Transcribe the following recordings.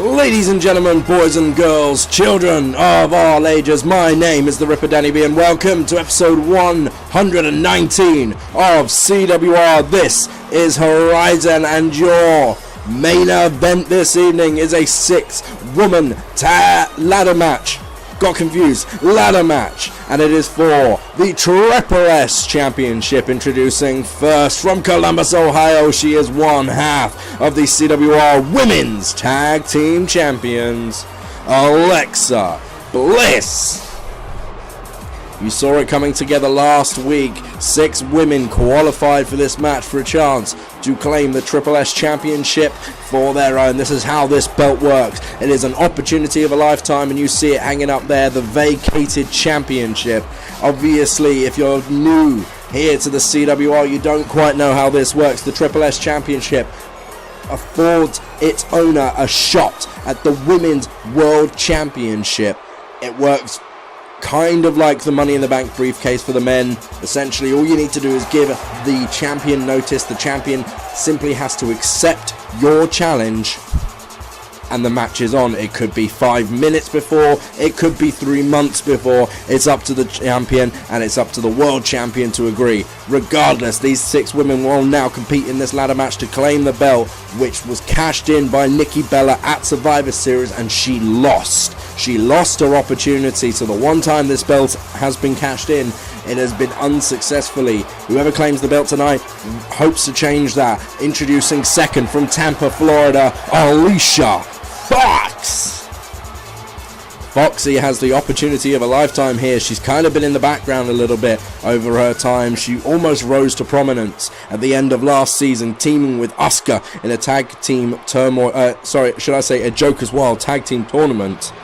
Ladies and gentlemen, boys and girls, children of all ages, my name is the Ripper Danny B, and welcome to episode 119 of CWR. This is Horizon, and your main event this evening is a 6-woman ladder match. Got confused, ladder match, and it is for the Triple S Championship. Introducing first from Columbus, Ohio, she is one half of the CWR Women's Tag Team Champions, Alexa Bliss. You saw it coming together last week. 6 women qualified for this match for a chance to claim the Triple S Championship for their own. This is how this belt works. It is an opportunity of a lifetime, and you see it hanging up there, the vacated championship. Obviously, if you're new here to the CWR, you don't quite know how this works. The Triple S Championship affords its owner a shot at the Women's World Championship. It works kind of like the Money in the Bank briefcase for the men. Essentially, all you need to do is give the champion notice. The champion simply has to accept your challenge, and the match is on. It could be 5 minutes before, it could be 3 months before. It's up to the champion, and it's up to the world champion to agree. Regardless, these 6 women will now compete in this ladder match to claim the belt, which was cashed in by Nikki Bella at Survivor Series, and she lost. She lost her opportunity. So the one time this belt has been cashed in, it has been unsuccessfully. Whoever claims the belt tonight hopes to change that. Introducing second from Tampa, Florida, Alicia Fox. Foxy has the opportunity of a lifetime here. She's kind of been in the background a little bit over her time. She almost rose to prominence at the end of last season, teaming with Asuka in a tag team turmoil. A Joker's Wild tag team tournament.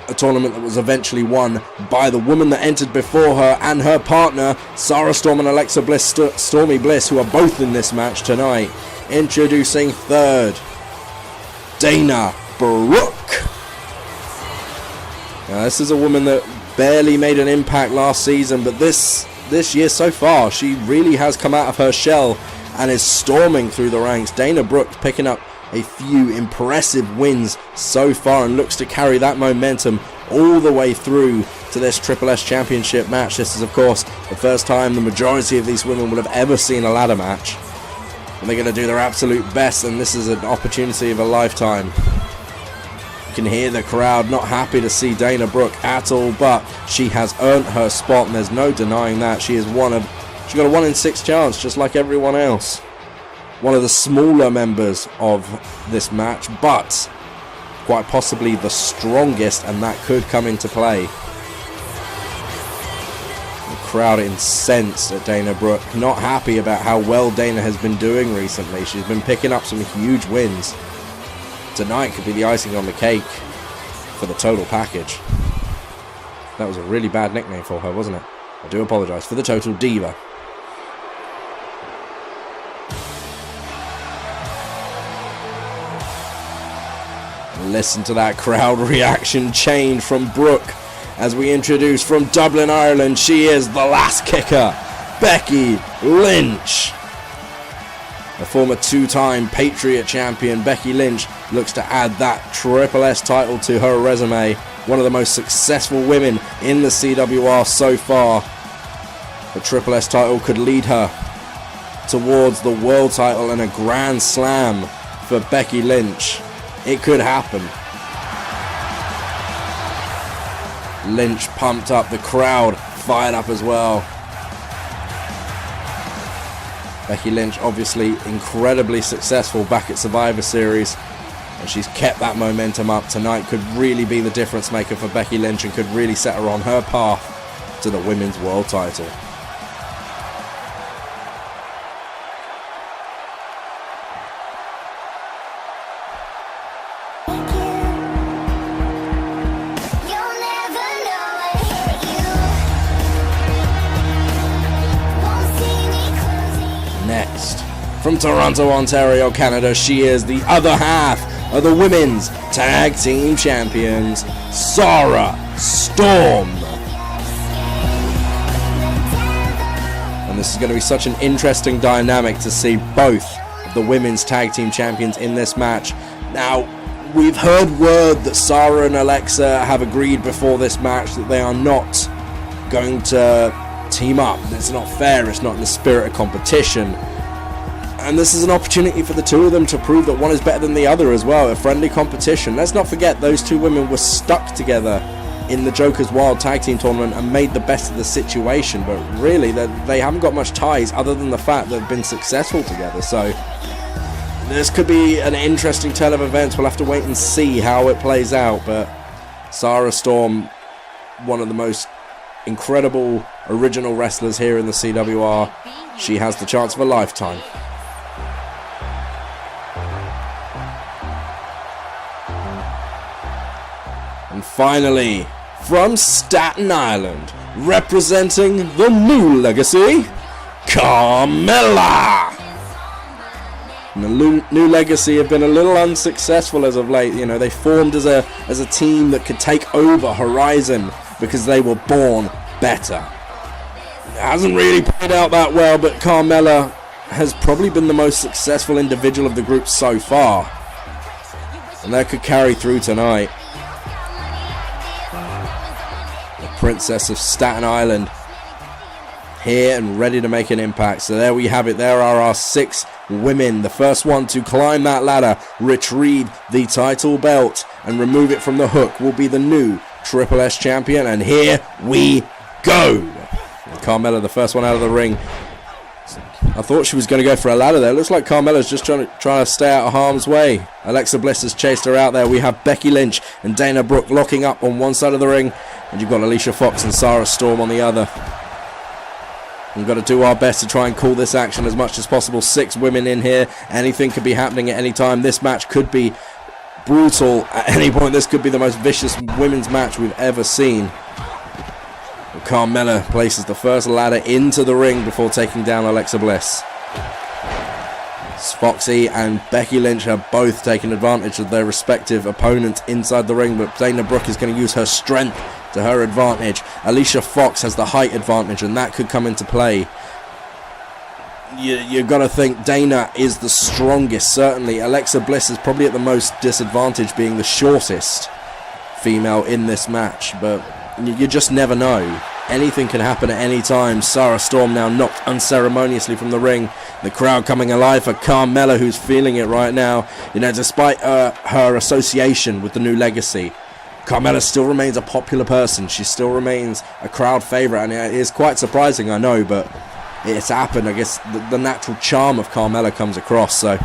A tournament that was eventually won by the woman that entered before her and her partner, Sarah Storm and Alexa Bliss, Stormy Bliss, who are both in this match tonight. Introducing third, Dana Brooke. Now, this is a woman that barely made an impact last season, but this year so far, she really has come out of her shell and is storming through the ranks. Dana Brooke picking up a few impressive wins so far and looks to carry that momentum all the way through to this Triple S Championship match. This is, of course, the first time the majority of these women would have ever seen a ladder match, and they're going to do their absolute best, and this is an opportunity of a lifetime. You can hear the crowd not happy to see Dana Brooke at all, but she has earned her spot, and there's no denying that. She got a 1 in 6 chance, just like everyone else. One of the smaller members of this match, but quite possibly the strongest, and that could come into play. The crowd incensed at Dana Brooke, not happy about how well Dana has been doing recently. She's been picking up some huge wins. Tonight could be the icing on the cake for the total package. That was a really bad nickname for her, wasn't it? I do apologise. For the Total Diva. Listen to that crowd reaction change from Brooke as we introduce from Dublin, Ireland. She is the last kicker, Becky Lynch. A former 2-time Patriot champion, Becky Lynch looks to add that Triple S title to her resume. One of the most successful women in the CWR so far. The Triple S title could lead her towards the world title and a Grand Slam for Becky Lynch. It could happen. Lynch pumped up, the crowd fired up as well. Becky Lynch obviously incredibly successful back at Survivor Series, and she's kept that momentum up. Tonight could really be the difference maker for Becky Lynch and could really set her on her path to the Women's World title. Next, from Toronto, Ontario, Canada, she is the other half of the Women's Tag Team Champions, Sarah Storm. And this is going to be such an interesting dynamic to see both of the Women's Tag Team Champions in this match. Now, We've heard word that Sarah and Alexa have agreed before this match that they are not going to team up. It's not fair, it's not in the spirit of competition. And this is an opportunity for the two of them to prove that one is better than the other as well, a friendly competition. Let's not forget those two women were stuck together in the Joker's Wild Tag Team Tournament and made the best of the situation, but really they haven't got much ties other than the fact that they've been successful together. So this could be an interesting turn of events. We'll have to wait and see how it plays out, but Sarah Storm, one of the most incredible original wrestlers here in the CWR. She has the chance of a lifetime. And finally, from Staten Island, representing the new legacy, Carmella. And the new legacy have been a little unsuccessful as of late. You know, they formed as a team that could take over Horizon because they were born better. It hasn't really played out that well, but Carmella has probably been the most successful individual of the group so far. And that could carry through tonight. The Princess of Staten Island here and ready to make an impact. So there we have it. There are our 6 women. The first one to climb that ladder, retrieve the title belt and remove it from the hook will be the new Triple S champion. And here we go. Carmella, the first one out of the ring. I thought she was going to go for a ladder there. It looks like Carmella's just trying to stay out of harm's way. Alexa Bliss has chased her out there. We have Becky Lynch and Dana Brooke locking up on one side of the ring, and you've got Alicia Fox and Sarah Storm on the other. We've got to do our best to try and call this action as much as possible. 6 women in here. Anything could be happening at any time. This match could be brutal at any point. This could be the most vicious women's match we've ever seen. Carmella places the first ladder into the ring before taking down Alexa Bliss. Foxy and Becky Lynch have both taken advantage of their respective opponents inside the ring, but Dana Brooke is going to use her strength to her advantage. Alicia Fox has the height advantage, and that could come into play. You've got to think Dana is the strongest, certainly. Alexa Bliss is probably at the most disadvantage, being the shortest female in this match, but you just never know. Anything can happen at any time. Sarah Storm now knocked unceremoniously from the ring. The crowd coming alive for Carmella, who's feeling it right now. You know, despite her association with the new legacy, Carmella still remains a popular person. She still remains a crowd favourite, and it is quite surprising, I know, but it's happened. I guess the natural charm of Carmella comes across, so.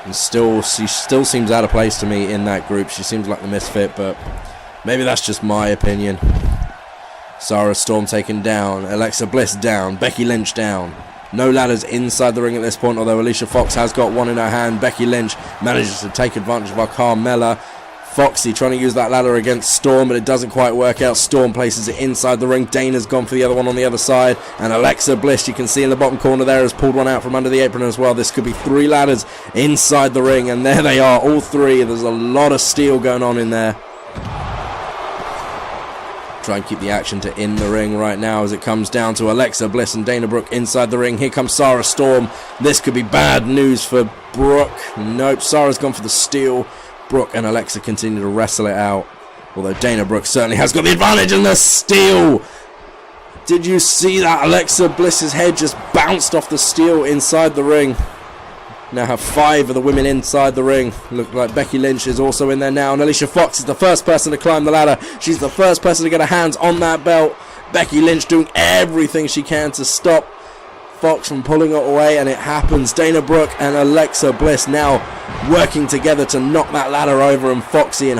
And she still seems out of place to me in that group. She seems like the misfit, but maybe that's just my opinion. Sarah Storm taken down. Alexa Bliss down. Becky Lynch down. No ladders inside the ring at this point, although Alicia Fox has got one in her hand. Becky Lynch manages to take advantage of our Carmella. Foxy trying to use that ladder against Storm, but it doesn't quite work out. Storm places it inside the ring. Dana's gone for the other one on the other side. And Alexa Bliss, you can see in the bottom corner there, has pulled one out from under the apron as well. This could be 3 ladders inside the ring, and there they are, all 3. There's a lot of steel going on in there. Try and keep the action to in the ring right now as it comes down to Alexa Bliss and Dana Brooke inside the ring. Here comes Sarah Storm. This could be bad news for Brooke. Nope, Sarah's gone for the steel. Brooke and Alexa continue to wrestle it out, although Dana Brooke certainly has got the advantage in the steel. Did you see that? Alexa Bliss's head just bounced off the steel inside the ring. Now have 5 of the women inside the ring. Look like Becky Lynch is also in there now, and Alicia Fox is the first person to climb the ladder. She's the first person to get her hands on that belt. Becky Lynch doing everything she can to stop Fox from pulling it away, and it happens. Dana Brooke and Alexa Bliss now working together to knock that ladder over, and Foxy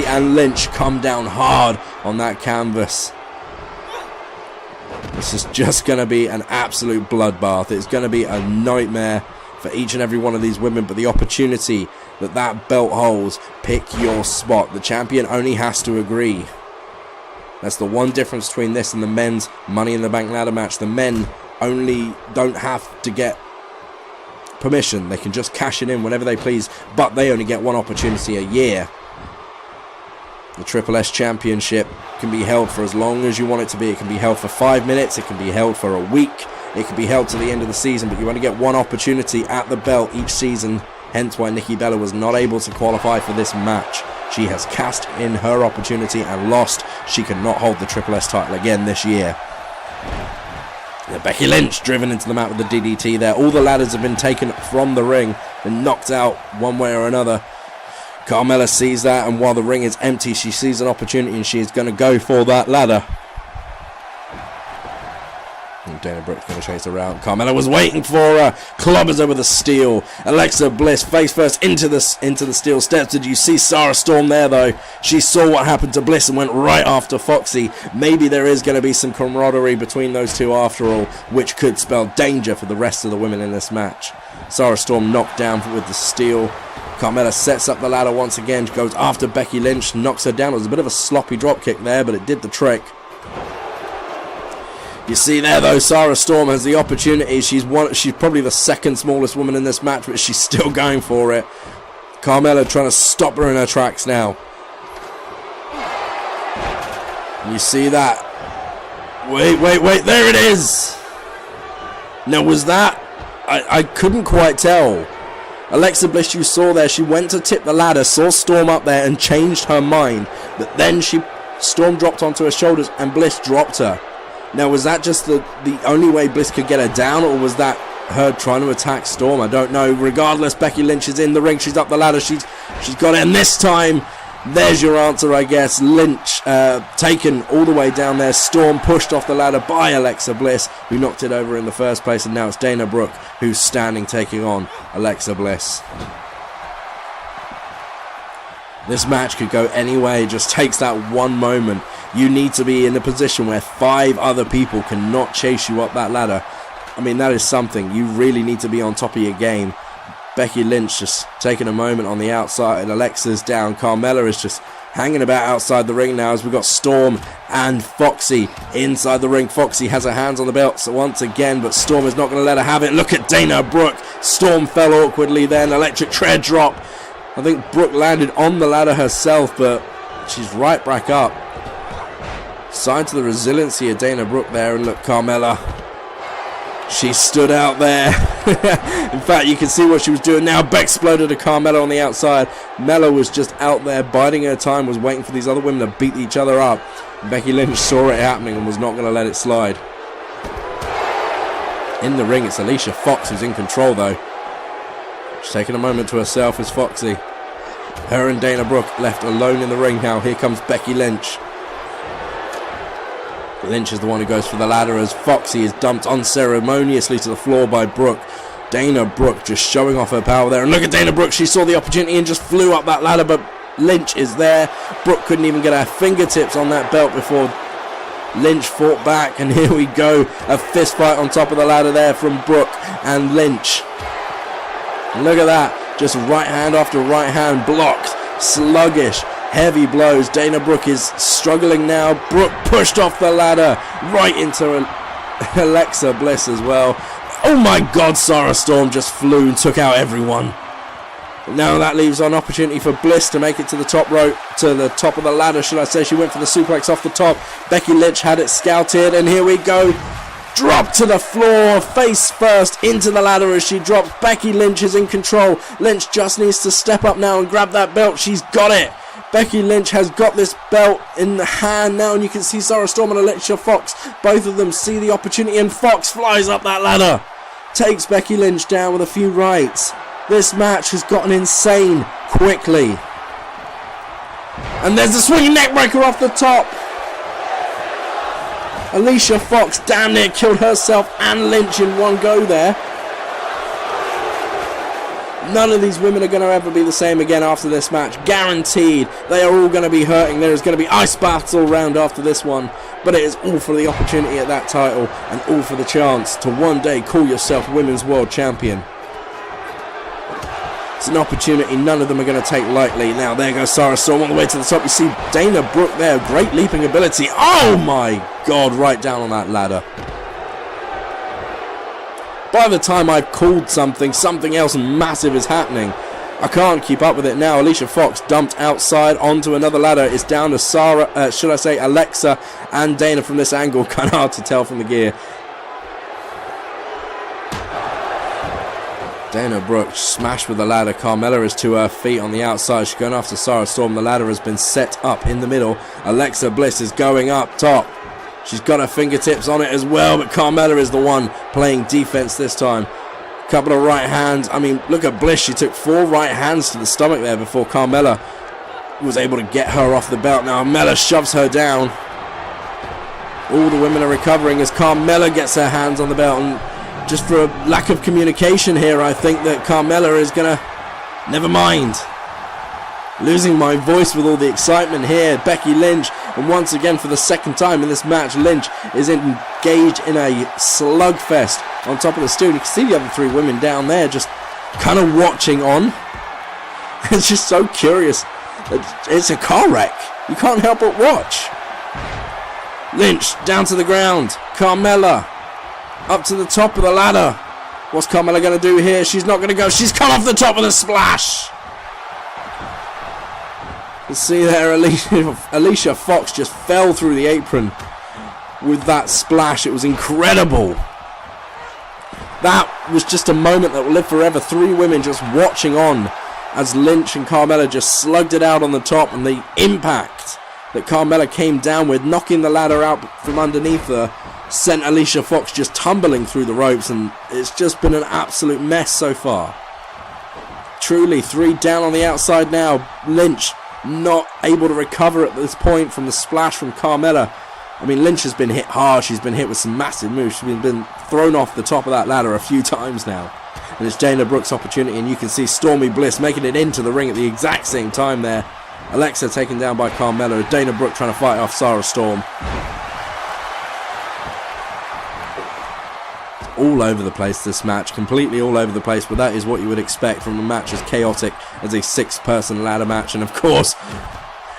and Lynch come down hard on that canvas. This is just going to be an absolute bloodbath. It's going to be a nightmare for each and every one of these women, but the opportunity that belt holds, pick your spot. The champion only has to agree. That's the one difference between this and the men's Money in the Bank ladder match. The men only don't have to get permission. They can just cash it in whenever they please, but they only get one opportunity a year. The Triple S Championship can be held for as long as you want it to be. It can be held for 5 minutes. It can be held for a week. It could be held to the end of the season, but you only get one opportunity at the belt each season. Hence why Nikki Bella was not able to qualify for this match. She has cast in her opportunity and lost. She cannot hold the Triple S title again this year. Becky Lynch driven into the mat with the DDT there. All the ladders have been taken from the ring and knocked out one way or another. Carmella sees that, and while the ring is empty, she sees an opportunity and she is going to go for that ladder. And Dana Brooke's going to chase her around. Carmella was waiting for her. Clobbers her with a steel. Alexa Bliss face first into the steel steps. Did you see Sarah Storm there though? She saw what happened to Bliss and went right after Foxy. Maybe there is going to be some camaraderie between those two after all, which could spell danger for the rest of the women in this match. Sarah Storm knocked down with the steel. Carmella sets up the ladder once again. She goes after Becky Lynch, knocks her down. It was a bit of a sloppy drop kick there, but it did the trick. You see there though, Sarah Storm has the opportunity. She's probably the second smallest woman in this match, but she's still going for it. Carmella trying to stop her in her tracks now. And you see that. Wait, there it is. Now was that? I couldn't quite tell. Alexa Bliss, you saw there, she went to tip the ladder, saw Storm up there and changed her mind. But then Storm dropped onto her shoulders and Bliss dropped her. Now, was that just the only way Bliss could get her down, or was that her trying to attack Storm? I don't know. Regardless, Becky Lynch is in the ring. She's up the ladder. She's got it. And this time, there's your answer, I guess. Lynch taken all the way down there. Storm pushed off the ladder by Alexa Bliss, who knocked it over in the first place. And now it's Dana Brooke who's standing, taking on Alexa Bliss. This match could go any way. It just takes that one moment. You need to be in a position where 5 other people cannot chase you up that ladder. I mean, that is something. You really need to be on top of your game. Becky Lynch just taking a moment on the outside. Alexa's down. Carmella is just hanging about outside the ring now as we've got Storm and Foxy inside the ring. Foxy has her hands on the belt so once again, but Storm is not going to let her have it. Look at Dana Brooke. Storm fell awkwardly then. Electric tread drop. I think Brooke landed on the ladder herself, but she's right back up. Sign to the resiliency of Dana Brooke there, and look, Carmella. She stood out there. In fact, you can see what she was doing now. Beck exploded to Carmella on the outside. Mella was just out there biding her time, was waiting for these other women to beat each other up. Becky Lynch saw it happening and was not going to let it slide. In the ring, it's Alicia Fox who's in control though. She's taking a moment to herself as Foxy. Her and Dana Brooke left alone in the ring now. Here comes Becky Lynch. Lynch is the one who goes for the ladder as Foxy is dumped unceremoniously to the floor by Brooke. Dana Brooke just showing off her power there. And look at Dana Brooke. She saw the opportunity and just flew up that ladder, but Lynch is there. Brooke couldn't even get her fingertips on that belt before Lynch fought back. And here we go. A fist fight on top of the ladder there from Brooke and Lynch. Look at that. Just right hand after right hand blocked. Sluggish. Heavy blows. Dana Brooke is struggling now. Brooke pushed off the ladder right into Alexa Bliss as well. Oh my God, Sarah Storm just flew and took out everyone. Now that leaves an opportunity for Bliss to make it to the top rope, to the top of the ladder, should I say. She went for the suplex off the top. Becky Lynch had it scouted, and here we go. Drop to the floor, face first into the ladder as she drops. Becky Lynch is in control. Lynch just needs to step up now and grab that belt. She's got it. Becky Lynch has got this belt in the hand now, and you can see Sarah Storm and Alicia Fox. Both of them see the opportunity, and Fox flies up that ladder. Takes Becky Lynch down with a few rights. This match has gotten insane quickly. And there's a swinging neckbreaker off the top. Alicia Fox damn near killed herself and Lynch in one go there. None of these women are going to ever be the same again after this match. Guaranteed. They are all going to be hurting. There is going to be ice baths all round after this one. But it is all for the opportunity at that title and all for the chance to one day call yourself Women's World Champion. It's an opportunity none of them are going to take lightly. Now there goes Sarah Storm all the way to the top. You see Dana Brooke there. Great leaping ability. Oh my God. Right down on that ladder. By the time I've called something else massive is happening. I can't keep up with it now. Alicia Fox dumped outside onto another ladder. It's down to Sarah, Alexa and Dana from this angle. Kind of hard to tell from the gear. Dana Brooke smashed with the ladder. Carmella is to her feet on the outside. She's going after Sarah Storm. The ladder has been set up in the middle. Alexa Bliss is going up top. She's got her fingertips on it as well, but Carmella is the one playing defense this time. Couple of right hands. I mean, look at Bliss. She took 4 right hands to the stomach there before Carmella was able to get her off the belt. Now Mella shoves her down. All the women are recovering as Carmella gets her hands on the belt, and just for a lack of communication here, I think that Carmella is gonna, never mind. Losing my voice with all the excitement here. Becky Lynch, and once again for the second time in this match, Lynch is engaged in a slugfest on top of the stool. You can see the other 3 women down there just kind of watching on. It's just so curious. It's a car wreck. You can't help but watch. Lynch down to the ground. Carmella up to the top of the ladder. What's Carmella going to do here? She's not going to go. She's cut off the top of the splash. You see there, Alicia Fox just fell through the apron with that splash. It was incredible. That was just a moment that will live forever. 3 women just watching on as Lynch and Carmella just slugged it out on the top, and the impact that Carmella came down with, knocking the ladder out from underneath her, sent Alicia Fox just tumbling through the ropes, and it's just been an absolute mess so far. Truly, 3 down on the outside now. Lynch not able to recover at this point from the splash from Carmella. I mean, Lynch has been hit hard. She's been hit with some massive moves. She's been thrown off the top of that ladder a few times now. And it's Dana Brooke's opportunity, and you can see Stormy Bliss making it into the ring at the exact same time there. Alexa taken down by Carmella. Dana Brooke trying to fight off Sarah Storm. All over the place, this match, completely all over the place, but that is what you would expect from a match as chaotic as a 6-person ladder match. And of course,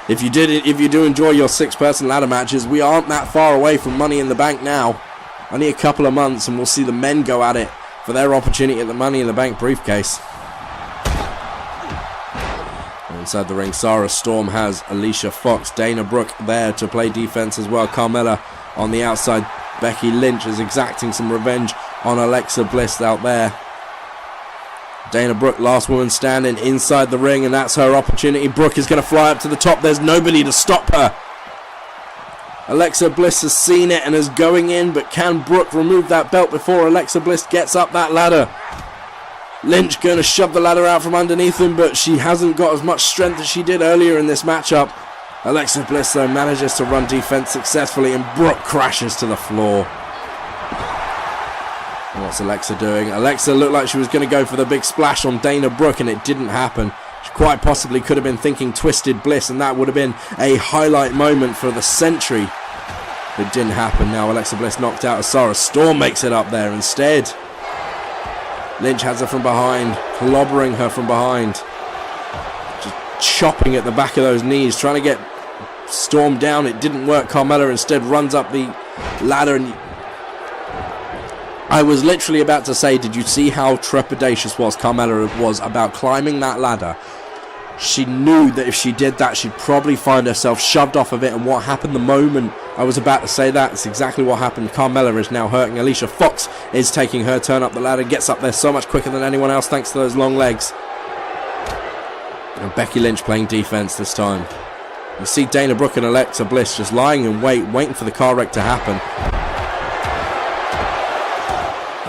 if you do enjoy your 6-person ladder matches, we aren't that far away from Money in the Bank now. Only a couple of months and we'll see the men go at it for their opportunity at the Money in the Bank briefcase. Inside the ring, Sarah Storm has Alicia Fox. Dana Brooke there to play defense as well. Carmella on the outside. Becky Lynch is exacting some revenge on Alexa Bliss out there. Dana Brooke, last woman standing inside the ring, and that's her opportunity. Brooke is going to fly up to the top. There's nobody to stop her. Alexa Bliss has seen it and is going in, but can Brooke remove that belt before Alexa Bliss gets up that ladder? Lynch going to shove the ladder out from underneath him, but she hasn't got as much strength as she did earlier in this matchup. Alexa Bliss, though, manages to run defense successfully, and Brooke crashes to the floor. What's Alexa doing? Alexa looked like she was going to go for the big splash on Dana Brooke, and it didn't happen. She quite possibly could have been thinking Twisted Bliss, and that would have been a highlight moment for the century. It didn't happen. Now Alexa Bliss knocked out as Sarah Storm makes it up there instead. Lynch has her from behind, clobbering her from behind. Just chopping at the back of those knees, trying to get Storm down. It didn't work. Carmella instead runs up the ladder, and I was literally about to say, did you see how trepidatious Carmella was about climbing that ladder? She knew that if she did that, she'd probably find herself shoved off of it, and what happened the moment I was about to say that, it's exactly what happened. Carmella is now hurting. Alicia Fox is taking her turn up the ladder, gets up there so much quicker than anyone else thanks to those long legs. And Becky Lynch playing defense this time. You see Dana Brooke and Alexa Bliss just lying in wait, waiting for the car wreck to happen.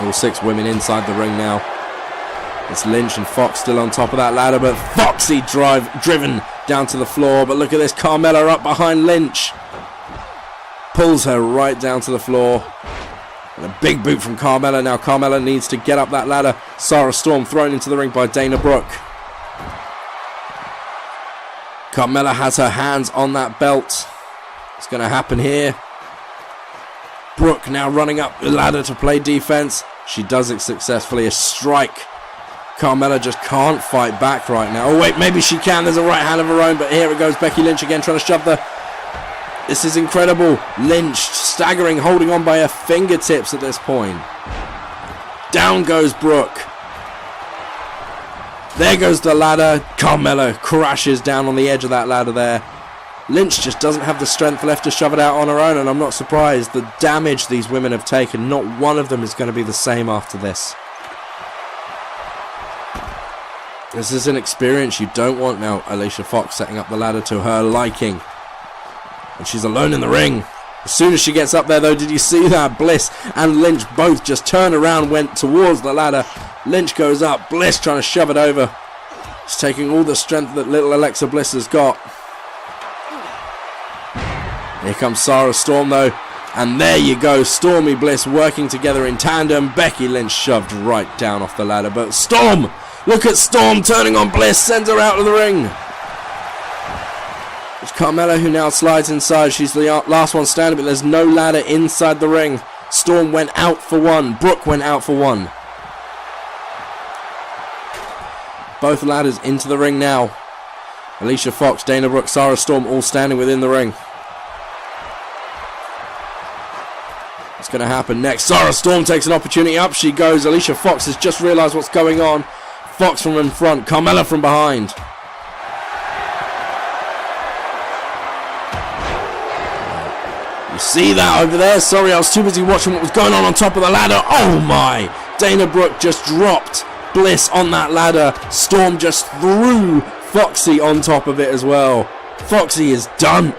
All 6 women inside the ring now. It's Lynch and Fox still on top of that ladder, but Foxy driven down to the floor. But look at this, Carmella up behind Lynch. Pulls her right down to the floor. And a big boot from Carmella. Now Carmella needs to get up that ladder. Sarah Storm thrown into the ring by Dana Brooke. Carmella has her hands on that belt. It's going to happen here. Brooke now running up the ladder to play defense. She does it successfully. A strike. Carmella just can't fight back right now. Oh wait, maybe she can. There's a right hand of her own, but here it goes. Becky Lynch again trying to shove the... This is incredible. Lynch staggering, holding on by her fingertips at this point. Down goes Brooke. There goes the ladder. Carmella crashes down on the edge of that ladder there. Lynch just doesn't have the strength left to shove it out on her own, and I'm not surprised. The damage these women have taken, not one of them is going to be the same after this. This is an experience you don't want. Now Alicia Fox setting up the ladder to her liking. And she's alone in the ring. As soon as she gets up there though, did you see that? Bliss and Lynch both just turned around, went towards the ladder. Lynch goes up, Bliss trying to shove it over. She's taking all the strength that little Alexa Bliss has got. Here comes Sarah Storm though. And there you go, Stormy Bliss working together in tandem. Becky Lynch shoved right down off the ladder. But Storm, look at Storm turning on Bliss, sends her out of the ring. It's Carmella who now slides inside. She's the last one standing, but there's no ladder inside the ring. Storm went out for one. Brooke went out for one. Both ladders into the ring now. Alicia Fox, Dana Brooke, Sarah Storm all standing within the ring. What's going to happen next? Sarah Storm takes an opportunity. Up she goes. Alicia Fox has just realised what's going on. Fox from in front. Carmella from behind. You see that over there? Sorry, I was too busy watching what was going on top of the ladder. Oh my! Dana Brooke just dropped Bliss on that ladder. Storm just threw Foxy on top of it as well. Foxy is done.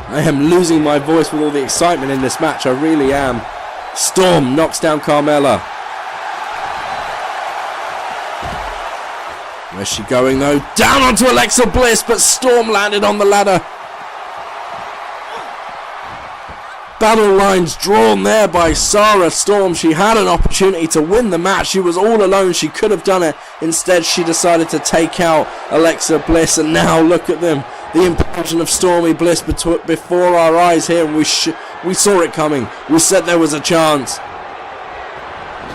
I am losing my voice with all the excitement in this match. I really am. Storm knocks down Carmella. Where's she going though? Down onto Alexa Bliss, but Storm landed on the ladder. Battle lines drawn there by Sarah Storm. She had an opportunity to win the match. She was all alone. She could have done it. Instead, she decided to take out Alexa Bliss. And now look at them. The implosion of Stormy Bliss before our eyes here. And we saw it coming. We said there was a chance.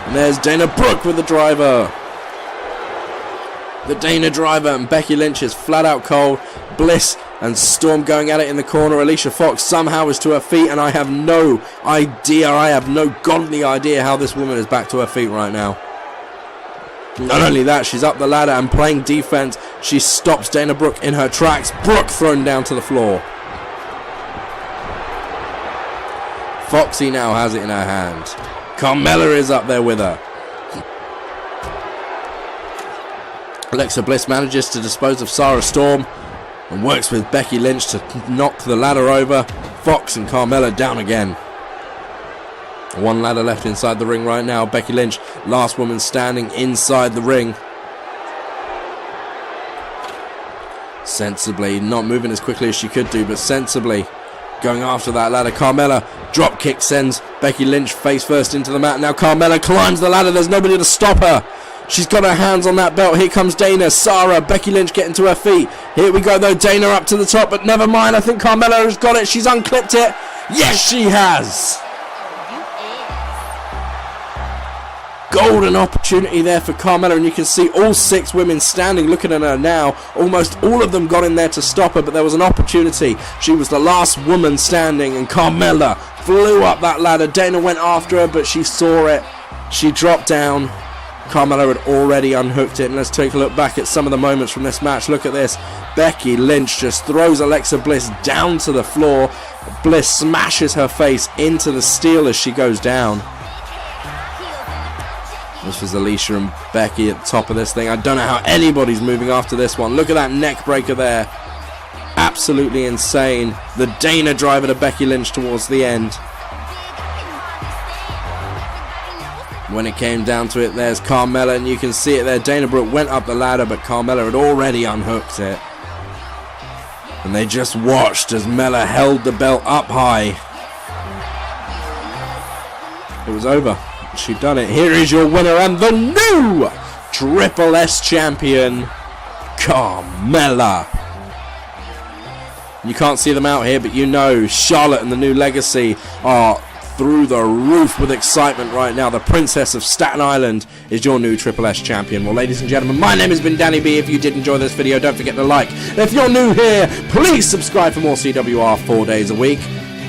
And there's Dana Brooke with the driver. The Dana driver, and Becky Lynch is flat out cold. Bliss and Storm going at it in the corner. Alicia Fox somehow is to her feet, and I have no idea, I have no godly idea how this woman is back to her feet right now. Not only that, she's up the ladder and playing defense. She stops Dana Brooke in her tracks. Brooke thrown down to the floor. Foxy now has it in her hand. Carmella is up there with her. Alexa Bliss manages to dispose of Sarah Storm and works with Becky Lynch to knock the ladder over. Fox and Carmella down again. One ladder left inside the ring right now. Becky Lynch, last woman standing inside the ring. Sensibly, not moving as quickly as she could do, but sensibly going after that ladder. Carmella, drop kick sends Becky Lynch face first into the mat. Now Carmella climbs the ladder. There's nobody to stop her. She's got her hands on that belt. Here comes Dana. Sarah, Becky Lynch getting to her feet. Here we go though. Dana up to the top, but never mind. I think Carmella has got it. She's unclipped it. Yes, she has. Golden opportunity there for Carmella, and you can see all 6 women standing looking at her now. Almost all of them got in there to stop her, but there was an opportunity. She was the last woman standing, and Carmella flew up that ladder. Dana went after her, but she saw it. She dropped down. Carmella had already unhooked it, and let's take a look back at some of the moments from this match. Look at this. Becky Lynch just throws Alexa Bliss down to the floor. Bliss smashes her face into the steel as she goes down. This was Alicia and Becky at the top of this thing. I don't know how anybody's moving after this one. Look at that neck breaker there. Absolutely insane. The Dana driver to Becky Lynch towards the end. When it came down to it, there's Carmella, and you can see it there. Dana Brooke went up the ladder, but Carmella had already unhooked it. And they just watched as Mella held the belt up high. It was over. She'd done it. Here is your winner and the new Triple S champion, Carmella. You can't see them out here, but you know Charlotte and the New Legacy are through the roof with excitement right now. The Princess of Staten Island is your new Triple S champion. Well, ladies and gentlemen, my name has been Danny B. If you did enjoy this video, don't forget to like. If you're new here, please subscribe for more CWR 4 days a week.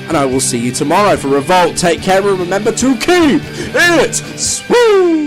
And I will see you tomorrow for Revolt. Take care and remember to keep it sweet.